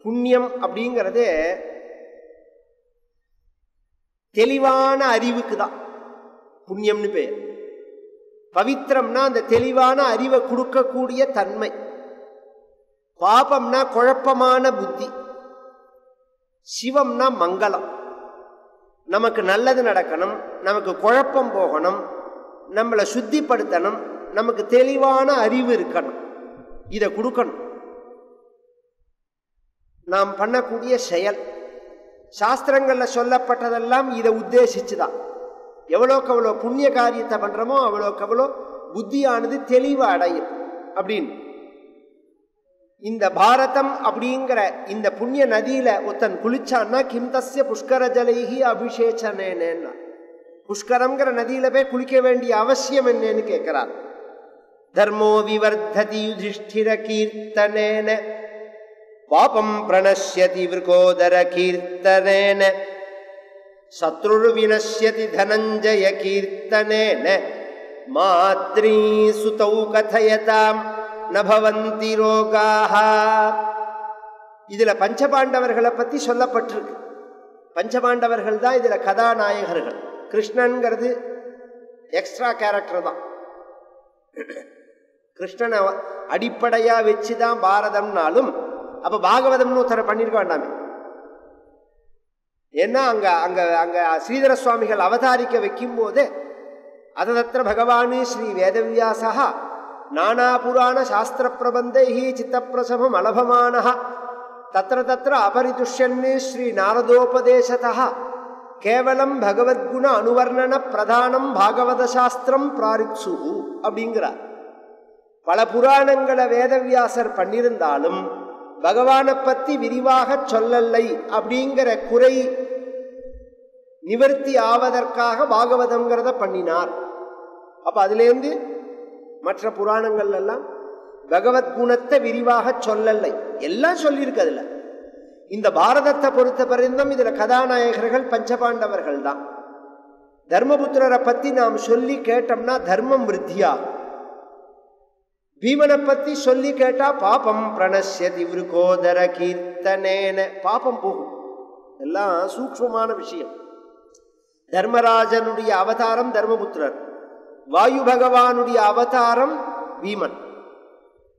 புண்ணியம் அப்படிங்கிறது தெளிவான அறிவுக்கு தான் புண்ணியம்னு பேர். பவித்திரம்னா அந்த தெளிவான அறிவை கொடுக்கக்கூடிய தன்மை. பாபம்னா குழப்பமான புத்தி. சிவம்னா மங்களம். நமக்கு நல்லது நடக்கணும், நமக்கு குழப்பம் போகணும், நம்மளை சுத்திப்படுத்தணும், நமக்கு தெளிவான அறிவு இருக்கணும், இதை கொடுக்கணும். நாம் பண்ணக்கூடிய செயல் சாஸ்திரங்கள்ல சொல்லப்பட்டதெல்லாம் இதை உத்தேசிச்சுதான். எவ்வளோக்கு எவ்வளோ புண்ணிய காரியத்தை பண்றோமோ அவ்வளோக்கு எவ்வளோ புத்தியானது தெளிவு அடையும் அப்படின்னு. இந்த பாரதம் அப்படிங்கிற இந்த புண்ணிய நதியில ஒருத்தன் குளிச்சான்னா கிம்தஸ்ய புஷ்கர ஜலைஹி அபிஷேச்சனேன்னா, புஷ்கரம்ங்கிற நதியில போய் குளிக்க வேண்டிய அவசியம் என்னன்னு கேட்கிறார். தர்மோ விவர்ததி யுதிஷ்டிர கீர்த்தனேன பாபம் பிரணஷ்யதி விருகோதர கீர்த்தனேன சத்ருர் வினஷ்யதி தனஞ்சய கீர்த்தனேன மாத்ரீ சுதௌ கதயதாம் நபவந்தி ரோகாஹ. இதுல பஞ்சபாண்டவர்களை பத்தி சொல்லப்பட்டிருக்கு. பஞ்சபாண்டவர்கள் தான் இதுல கதாநாயகர்கள். கிருஷ்ணன்கிறது எக்ஸ்ட்ரா கேரக்டர் தான். கிருஷ்ணனை அடிப்படையா வச்சுதான் பாரதம்னாலும் அப்ப பாகவதம்னு ஒருத்தரை பண்ணிருக்க வேண்டாமே. ஏன்னா அங்க அங்க அங்க ஸ்ரீதர சுவாமிகள் அவதாரிக்க வைக்கும் போதே அததத்திர பகவானு ஸ்ரீ வேதவியாசா நானா புராண சாஸ்திர பிரபந்தைஹி சித்தப்பிரசமம் அலபமானஹ தத்ர தத்ர அபரிதுஷ்யன்னு ஸ்ரீ நாரதோபதேசதா கேவலம் பகவத்குண அனுவர்ணன பிரதானம் பாகவத சாஸ்திரம் பிராரிக்ஷு அப்படிங்கிறார். பல புராணங்களை வேதவியாசர் பண்ணியிருந்தாலும் பகவானை பத்தி விரிவாக சொல்லலை அப்படிங்கிற குறை நிவர்த்தி ஆவதற்காக பாகவதம்ங்கிறத பண்ணினார். அப்ப அதுலேருந்து மற்ற புராணங்கள் எல்லாம் பகவத்குணத்தை விரிவாக சொல்லலை, எல்லாம் சொல்லியிருக்கு. அதுல இந்த பாரதத்தை பொறுத்த பரிந்தும் இதுல கதாநாயகர்கள் பஞ்சபாண்டவர்கள் தான். தர்மபுத்திரரை பத்தி நாம் சொல்லி கேட்டோம்னா தர்மம் விருத்தியாகும். பீமனை பத்தி சொல்லி கேட்டா பாபம் பிரணஷ்யதி விருகோதர கீர்த்தனேன, பாபம் போகும். எல்லாம் சூக்ஷ்மமான விஷயம். தர்மராஜனுடைய அவதாரம் தர்மபுத்திரர், வாயு பகவானுடைய அவதாரம் பீமன்.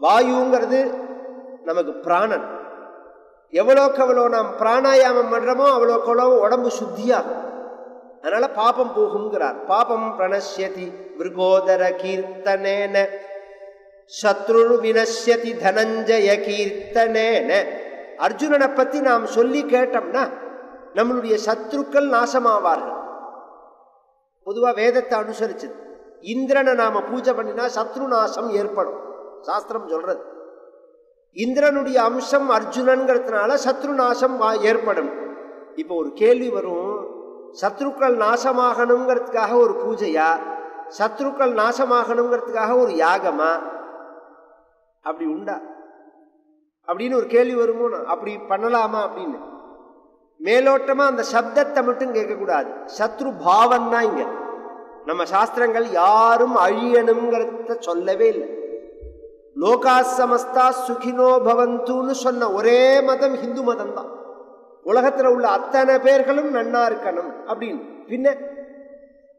வாயுங்கிறது நமக்கு பிராணன். எவ்வளோக்கு எவ்வளோ நாம் பிராணாயாமம் பண்றோமோ அவ்வளோக்கு எவ்வளோ உடம்பு சுத்தியாகும். அதனால பாபம் போகுங்கிறார். பாபம் பிரணஷ்யதி விருகோதர கீர்த்தனேன சத்ருர் வினஷ்யதி தனஞ்சய கீர்த்தனேன. அர்ஜுனனை பத்தி நாம் சொல்லி கேட்டோம்னா நம்மளுடைய சத்ருக்கள் நாசமாவார்கள். பொதுவா வேதத்தை அனுசரிச்சது. இந்திரனை நாம பூஜை பண்ணினா சத்ரு நாசம் ஏற்படும், சாஸ்திரம் சொல்றது. இந்திரனுடைய அம்சம் அர்ஜுனன்கிறதுனால சத்ரு நாசம் ஏற்படும். இப்போ ஒரு கேள்வி வரும், சத்ருக்கள் நாசமாகணுங்கிறதுக்காக ஒரு பூஜையா, சத்ருக்கள் நாசமாகணுங்கிறதுக்காக ஒரு யாகமா? அப்படி உண்டா அப்படின்னு ஒரு கேள்வி வருமோ. அப்படி பண்ணலாமா அப்படின்னு மேலோட்டமா அந்த சப்தத்தை மட்டும் கேட்கக்கூடாது. சத்ரு பாவன்னா இங்க நம்ம சாஸ்திரங்கள் யாரும் அழியணுங்கிறத சொல்லவே இல்லை. லோகா சமஸ்தா சுகினோ பவந்துன்னு சொன்ன ஒரே மதம் ஹிந்து மதம் தான். உலகத்துல உள்ள அத்தனை பேர்களும் நன்னா இருக்கணும் அப்படின்னு. பின்ன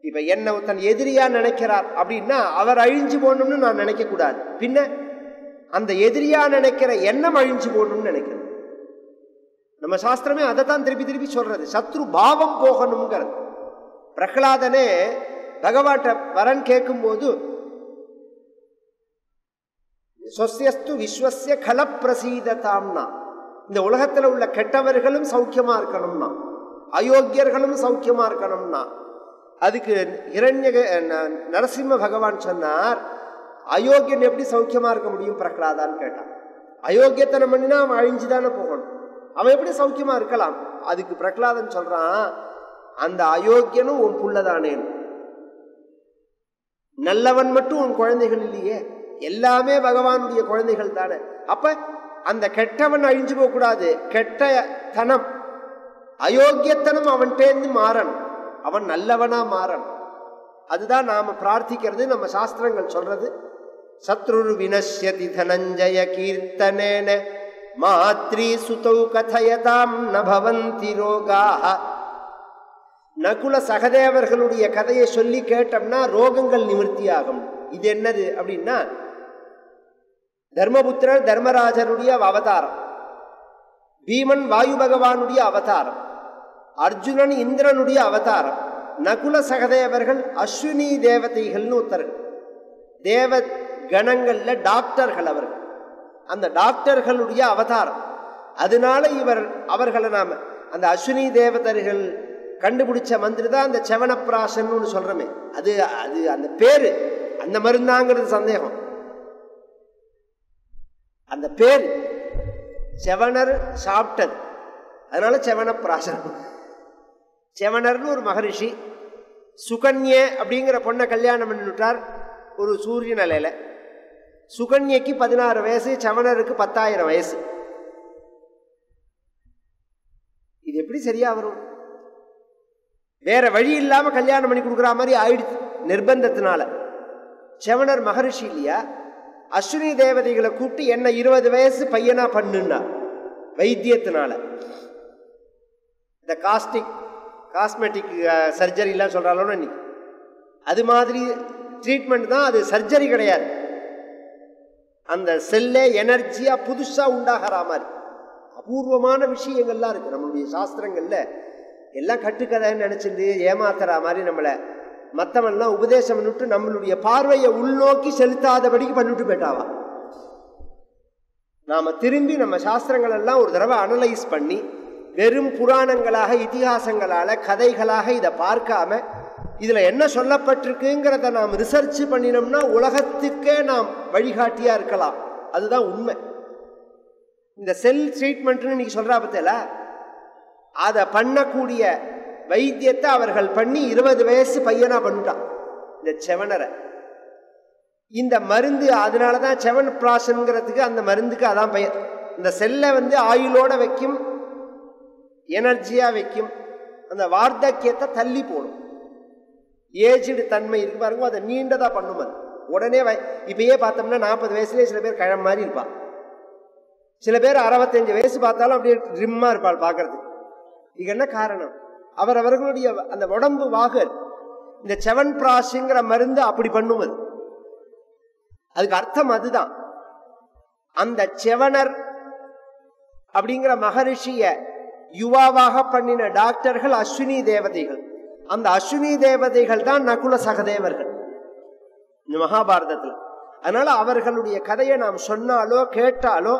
இப்ப என்ன தன் எதிரியா நினைக்கிறார் அப்படின்னா அவர் அழிஞ்சு போகணும்னு நான் நினைக்க கூடாது. பின்ன அந்த எதிரியா நினைக்கிற எண்ணம் அழிஞ்சு போகணும்னு நினைக்கிறது. நம்ம சாஸ்திரமே அதை தான் திருப்பி திருப்பி சொல்றது, சத்ரு பாவம் போகணுங்கிறது. பிரகலாதனே பகவான்கிட்ட வரன் கேட்கும் போது சொஸ்யஸ்து விஸ்வஸ்ய கல பிரசீததாம்னா, இந்த உலகத்துல உள்ள கெட்டவர்களும் சௌக்கியமா இருக்கணும்னா, அயோக்கியர்களும் சௌக்கியமா இருக்கணும்னா, அதுக்கு நரசிம்ம பகவான் சொன்னார், அயோக்கியன் எப்படி சௌக்கியமா இருக்க முடியும் பிரகலாதான்னு கேட்டான். அயோக்கியத்தனம் பண்ணினா அவன் அழிஞ்சுதானே போகணும், அவன் எப்படி சௌக்கியமா இருக்கலாம்? அதுக்கு பிரகலாதன் சொல்றான், அந்த அயோக்கியனும் உன் புள்ளதானேன்னு. நல்லவன் மட்டும் உன் குழந்தைகள் இல்லையே, எல்லாமே பகவானுடைய குழந்தைகள் தானே. அப்ப அந்த கெட்டவன் அழிஞ்சு போக கூடாது. கெட்ட தனம் அயோக்கியத்தனம் அவன்கிட்டேந்து மாறணும், அவன் நல்லவனா மாறணும். அதுதான் நாம பிரார்த்திக்கிறது, நம்ம சாஸ்திரங்கள் சொல்றது. சத்ருர் வினஷ்யதி தனஞ்சய கீர்த்தனேன மாத்ரி சுதௌ கதயதாம் ந பவந்தி ரோகாஹ. நகுல சகதேவர்களுடைய கதையை சொல்லி கேட்டோம்னா ரோகங்கள் நிவர்த்தியாகும். இது என்னது அப்படின்னா, தர்மபுத்திரர் தர்மராஜருடைய அவதாரம், பீமன் வாயு பகவானுடைய அவதாரம், அர்ஜுனன் இந்திரனுடைய அவதாரம், நகுல சகதேவர்கள் அஸ்வினி தேவதைகள்னு ஒருத்தர், தேவ கணங்கள்ல டாக்டர்கள் அவர்கள், அந்த டாக்டர்களுடைய அவதாரம். அதனால அவர்களை நாம அந்த அஸ்வினி தேவதர்கள் கண்டுபிடிச்ச மந்திரி தான் அந்த செவனப்பிராசன் சொல்றமே. அது அது அந்த பேரு அந்த மருந்தாங்கிறது சந்தேகம். அந்த பேர் செவனர் சாப்பிட்டது, அதனால செவனப்பிராசன். செவனர்னு ஒரு மகரிஷி சுகன்ய அப்படிங்கிற பொண்ணை கல்யாணம் பண்ணிவிட்டார் ஒரு சூரிய நிலையில. சுகன்யக்கு 16 வயசு, செவனருக்கு 10,000 வயசு. இது எப்படி சரியா வரும்? வேற வழி இல்லாம கல்யாணம் பண்ணி கொடுக்குற மாதிரி ஆயிடுச்சு நிர்பந்தத்தினால. செவனர் மகரிஷி இல்லையா, அஸ்வினி தேவதைகளை கூப்பிட்டு என்ன 20 வயசு பையனா பண்ணுன்னா வைத்தியத்தினால. இந்த காஸ்மெட்டிக் சர்ஜரி எல்லாம் சொல்றாலும் இன்னைக்கு அது மாதிரி ட்ரீட்மெண்ட் தான், அது சர்ஜரி கிடையாது. அந்த செல்லே எனர்ஜியா புதுசா உண்டாகிற மாதிரி அபூர்வமான விஷயங்கள்லாம் இருக்கு நம்மளுடைய சாஸ்திரங்கள்ல. எல்லாம் கட்டுக்கதைன்னு நினைச்சிட்டு ஏமாத்துற மாதிரி நம்மளை மற்றவன்லாம் உபதேசம் பண்ணிட்டு நம்மளுடைய பார்வையை உள்நோக்கி செலுத்தாதபடிக்கு பண்ணிட்டு போயிட்டாவா. நாம திரும்பி நம்ம சாஸ்திரங்கள் எல்லாம் ஒரு தடவை அனலைஸ் பண்ணி வெறும் புராணங்களாக இதிகாசங்களால கதைகளாக இதை பார்க்காம இதுல என்ன சொல்லப்பட்டிருக்குங்கிறத நாம் ரிசர்ச் பண்ணினோம்னா உலகத்துக்கே நாம் வழிகாட்டியா இருக்கலாம். அதுதான் உண்மை. இந்த செல் ட்ரீட்மெண்ட்னு இன்னைக்கு சொல்றா பத்தில, அதை பண்ணக்கூடிய வைத்தியத்தை அவர்கள் பண்ணி 20 வயசு பையனா பண்ணிட்டான் இந்த செவனரை. இந்த மருந்து அதனாலதான் செவன் பிராசன்ங்கிறதுக்கு அந்த மருந்துக்கு அதான் பெயர். இந்த செல்லை ஆயுளோட வைக்கும், எனர்ஜியா வைக்கும், அந்த வார்த்தக்கியத்தை தள்ளி போடும். ஏஜ்டு தன்மை இருக்கு பாருங்க, அதை நீண்டதா பண்ணும். அது உடனே இப்பயே பார்த்தோம்னா 40 வயசுலேயே சில பேர் கிழமை மாதிரி இருப்பாள், சில பேர் 65 வயசு பார்த்தாலும் அப்படியே ட்ரிம்மா இருப்பாள் பார்க்கறதுக்கு. இது என்ன காரணம்? அவர்களுடைய அந்த உடம்பு வாகல் இந்த செவன் பிராஷுங்கிற மருந்து அப்படி பண்ணுவது. அதுக்கு அர்த்தம் அதுதான். அந்த செவனர் அப்படிங்கிற மகரிஷிய யுவாவாக பண்ணின டாக்டர்கள் அஸ்வினி தேவதைகள். அந்த அஸ்வினி தேவதைகள் தான் நகுல சகதேவர்கள் இந்த மகாபாரதத்தில். அதனால அவர்களுடைய கதையை நாம் சொன்னாலோ கேட்டாலோ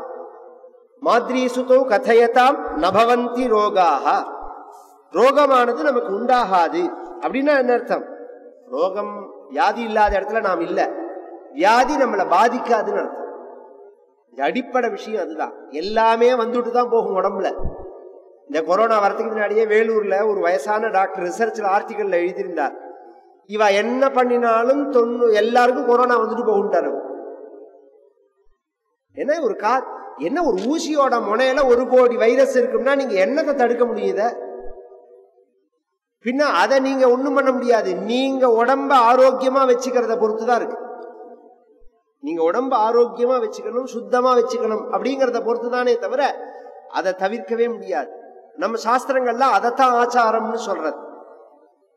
மாத்ரி சுதோ கதையதாம் நபவந்தி ரோகாக, ரோகமானது நமக்கு உண்டாகாது. அப்படின்னா என்ன அர்த்தம்? ரோகம் வியாதி இல்லாத இடத்துல நாம் இல்லை, வியாதி நம்மளை பாதிக்காதுன்னு அர்த்தம். அடிப்படை விஷயம் அதுதான். எல்லாமே வந்துட்டு தான் போகும் உடம்புல. இந்த கொரோனா வரத்துக்கு முன்னாடியே வேலூர்ல ஒரு வயசான டாக்டர் ரிசர்ச்ல ஆர்டிகல்ல எழுதியிருந்தார், இவ என்ன பண்ணினாலும் எல்லாருக்கும் கொரோனா வந்துட்டு போகுண்டாரு. என்ன ஒரு என்ன ஒரு ஊசியோட முனையில 1 கோடி வைரஸ் இருக்குன்னா நீங்க என்னத்தை தடுக்க முடியுத? பின்ன அதை நீங்க ஒண்ணும் பண்ண முடியாது. நீங்க உடம்ப ஆரோக்கியமா வச்சுக்கிறத பொறுத்துதான் இருக்கு. நீங்க உடம்ப ஆரோக்கியமா வச்சுக்கணும், சுத்தமா வச்சுக்கணும் அப்படிங்கறத பொறுத்துதானே தவிர அதை தவிர்க்கவே முடியாது. நம்ம சாஸ்திரங்கள்ல அதைத்தான் ஆச்சாரம்னு சொல்றது.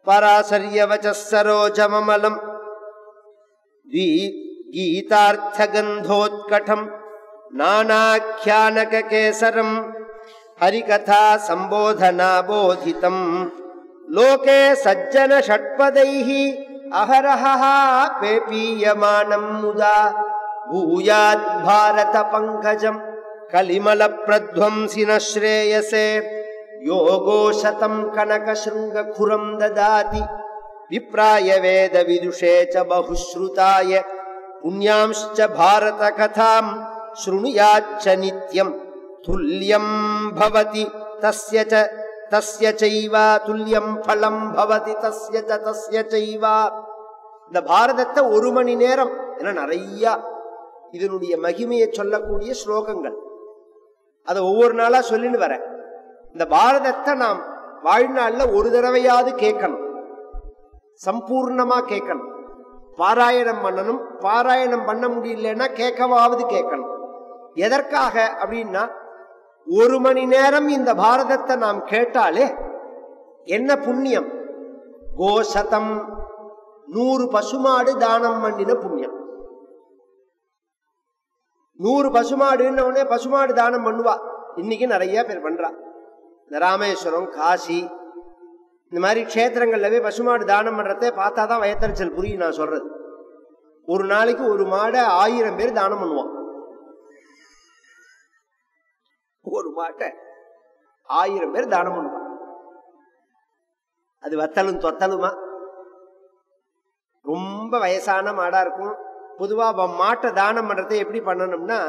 பராசரிய வச்சரோஜமலம் கீதார்த்த கந்தோத்கடம் நானாக்யானக கேசரம் ஹரிகதா சம்போதனா போதிதம் லோகே சஜ்ஜன ஷட்பதைஹி அஹரஹா பேபீயமானம் முதா பூயாத் பாரத பங்கஜம் கலிமல பிரத்வம்சின ஸ்ரேயசே யோகோ சதம் கனக ஸ்ருங்க குரம் ததாதி விப்ராய வேத விதுஷே ச பஹுஸ்ருதாய புண்யாம்ச்ச பாரத கதாம் ஸ்ருணுயாச்ச நித்யம் துல்யம் பவதி தஸ்ய ச தஸ்ய சைவா துல்யம் பலம் பவதி தஸ்ய ச தஸ்ய சைவா. இந்த பாரதத்தை 1 மணி நேரம் என நிறைய இதனுடைய மகிமையை சொல்லக்கூடிய ஸ்லோகங்கள், அதை ஒவ்வொரு நாளா சொல்லின்னு வர. இந்த பாரதத்தை நாம் வாழ்நாள்ல ஒரு தடவையாவது கேட்கணும், சம்பூர்ணமா கேட்கணும், பாராயணம் பண்ணணும். பாராயணம் பண்ண முடியலன்னா கேட்கவாவது கேட்கணும். எதற்காக அப்படின்னா 1 மணி நேரம் இந்த பாரதத்தை நாம் கேட்டாலே என்ன புண்ணியம்? கோசதம் 100 பசுமாடு தானம் பண்ணின புண்ணியம். 100 பசுமாடுன்னு உடனே பசுமாடு தானம் பண்ணுவா. இன்னைக்கு நிறைய பேர் பண்றா. இந்த ராமேஸ்வரம், காசி இந்த மாதிரி க்ஷேத்திரங்கள்லவே பசுமாடு தானம் பண்றதே பார்த்தா தான் வயத்தறிச்சல் புரியும். நான் சொல்றது, ஒரு நாளைக்கு ஒரு மாடை 1000 பேர் தானம் பண்ணுவான். ஒரு மாட்டை 1000 பேர் தானம் பண்ணுவான். அது வத்தலும் தொத்தலுமா, ரொம்ப வயசான மாடா இருக்கும். பொதுவா மாட்டை தானம் பண்றதை எப்படி பண்ணணும்னா,